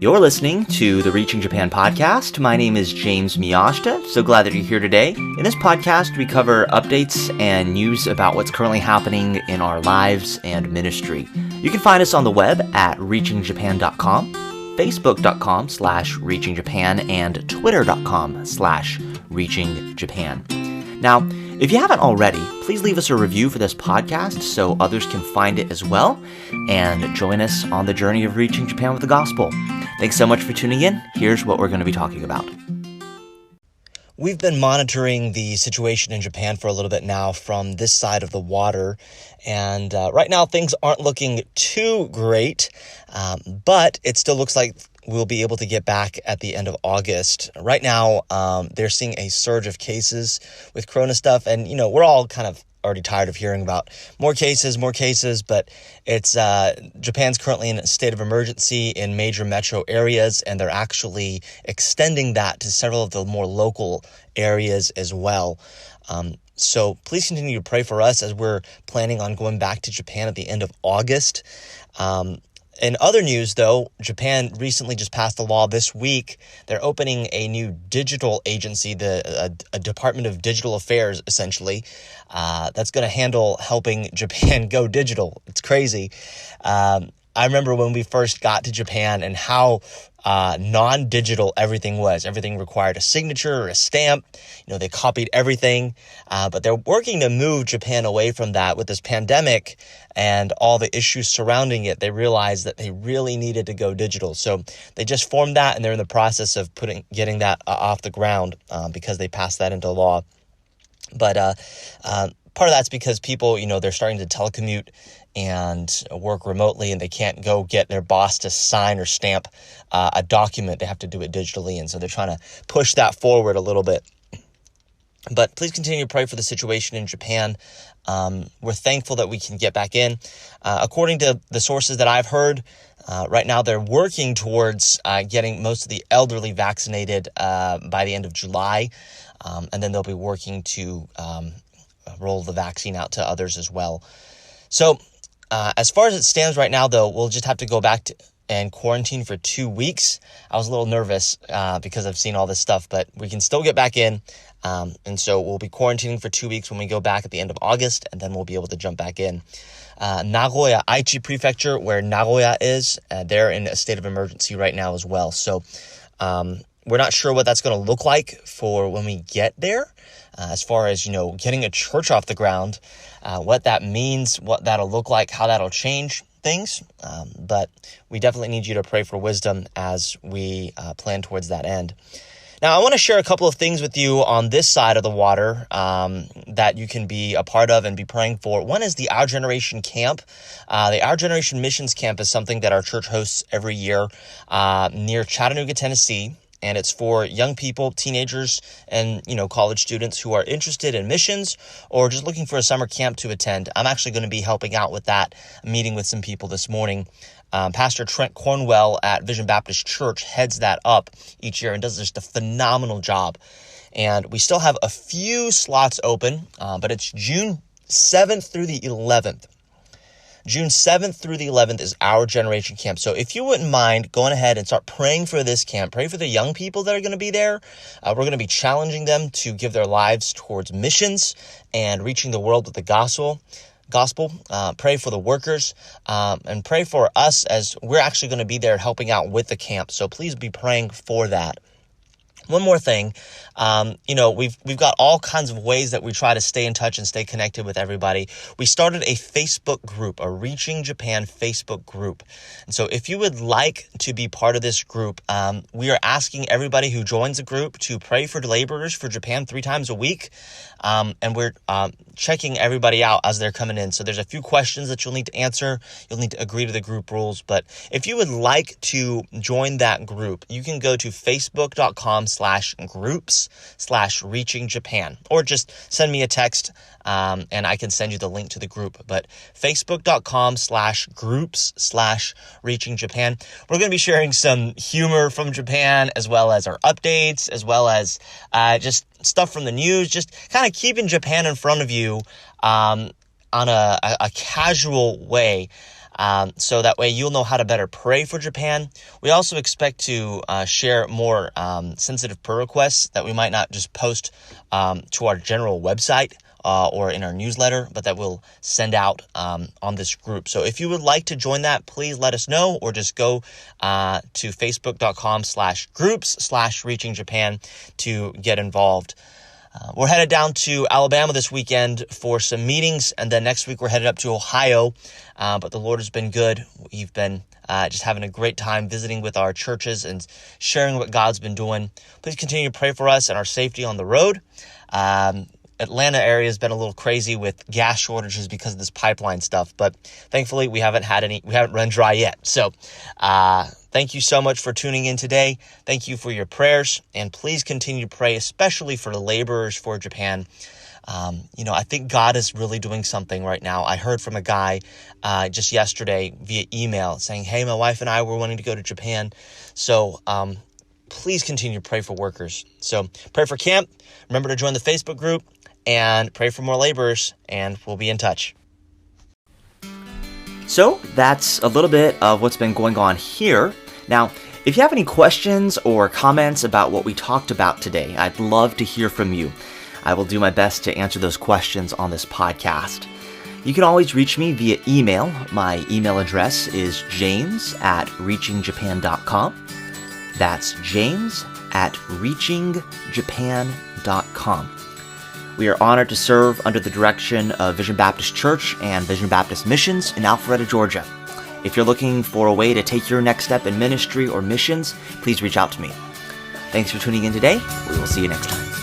You're listening to the Reaching Japan podcast. My name is James Miyashita. So glad that you're here today. In this podcast, we cover updates and news about what's currently happening in our lives and ministry. You can find us on the web at reachingjapan.com, facebook.com/reachingjapan, and twitter.com/reachingjapan. Now, if you haven't already, please leave us a review for this podcast so others can find it as well and join us on the journey of reaching Japan with the gospel. Thanks so much for tuning in. Here's what we're going to be talking about. We've been monitoring the situation in Japan for a little bit now from this side of the water, and right now things aren't looking too great, but it still looks like we'll be able to get back at the end of August. Right now, they're seeing a surge of cases with Corona stuff, and we're all kind of already tired of hearing about more cases, but it's Japan's currently in a state of emergency in major metro areas, and they're actually extending that to several of the more local areas as well. So please continue to pray for us as we're planning on going back to Japan at the end of August. In other news, though, Japan recently just passed a law this week. They're opening a new digital agency, a Department of Digital Affairs, essentially, that's going to handle helping Japan go digital. It's crazy. I remember when we first got to Japan and how non-digital everything was. Everything required a signature or a stamp. They copied everything, but they're working to move Japan away from that. With this pandemic and all the issues surrounding it, they realized that they really needed to go digital. So they just formed that, and they're in the process of getting that off the ground because they passed that into law. But part of that's because people, they're starting to telecommute and work remotely, and they can't go get their boss to sign or stamp a document. They have to do it digitally, and so they're trying to push that forward a little bit. But please continue to pray for the situation in Japan. We're thankful that we can get back in. According to the sources that I've heard, right now they're working towards getting most of the elderly vaccinated by the end of July, and then they'll be working to roll the vaccine out to others as well. So as far as it stands right now, though, we'll just have to go back and quarantine for 2 weeks. I was a little nervous because I've seen all this stuff, but we can still get back in. And so we'll be quarantining for 2 weeks when we go back at the end of August, and then we'll be able to jump back in. Nagoya, Aichi Prefecture, where Nagoya is, they're in a state of emergency right now as well. So we're not sure what that's going to look like for when we get there. As far as, getting a church off the ground, what that means, what that'll look like, how that'll change things. But we definitely need you to pray for wisdom as we plan towards that end. Now, I want to share a couple of things with you on this side of the water that you can be a part of and be praying for. One is the Our Generation Camp. The Our Generation Missions Camp is something that our church hosts every year near Chattanooga, Tennessee. And it's for young people, teenagers, and, college students who are interested in missions or just looking for a summer camp to attend. I'm actually going to be helping out with that, meeting with some people this morning. Pastor Trent Cornwell at Vision Baptist Church heads that up each year and does just a phenomenal job. And we still have a few slots open, but it's June 7th through the 11th. June 7th through the 11th is Our Generation Camp. So if you wouldn't mind going ahead and start praying for this camp, pray for the young people that are going to be there. We're going to be challenging them to give their lives towards missions and reaching the world with the gospel. Pray for the workers, and pray for us as we're actually going to be there helping out with the camp. So please be praying for that. One more thing, we've got all kinds of ways that we try to stay in touch and stay connected with everybody. We started a Facebook group, a Reaching Japan Facebook group. And so if you would like to be part of this group, we are asking everybody who joins the group to pray for laborers for Japan 3 times a week. And we're checking everybody out as they're coming in. So there's a few questions that you'll need to answer. You'll need to agree to the group rules. But if you would like to join that group, you can go to facebook.com/groups/Reaching Japan, or just send me a text and I can send you the link to the group. But facebook.com/groups/Reaching Japan. We're going to be sharing some humor from Japan, as well as our updates, as well as just stuff from the news, just kind of keeping Japan in front of you on a casual way. so that way you'll know how to better pray for Japan. We also expect to share more sensitive prayer requests that we might not just post to our general website or in our newsletter, but that we'll send out on this group. So if you would like to join that, please let us know, or just go to facebook.com/groups/Reaching Japan to get involved. We're headed down to Alabama this weekend for some meetings, and then next week we're headed up to Ohio. But the Lord has been good. We've been just having a great time visiting with our churches and sharing what God's been doing. Please continue to pray for us and our safety on the road. Atlanta area has been a little crazy with gas shortages because of this pipeline stuff, but thankfully we haven't run dry yet. So thank you so much for tuning in today. Thank you for your prayers, and please continue to pray, especially for the laborers for Japan. I think God is really doing something right now. I heard from a guy just yesterday via email saying, hey, my wife and I were wanting to go to Japan. So please continue to pray for workers. So pray for camp. Remember to join the Facebook group and pray for more laborers, and we'll be in touch. So that's a little bit of what's been going on here. Now, if you have any questions or comments about what we talked about today, I'd love to hear from you. I will do my best to answer those questions on this podcast. You can always reach me via email. My email address is james@reachingjapan.com. That's james@reachingjapan.com. We are honored to serve under the direction of Vision Baptist Church and Vision Baptist Missions in Alpharetta, Georgia. If you're looking for a way to take your next step in ministry or missions, please reach out to me. Thanks for tuning in today. We will see you next time.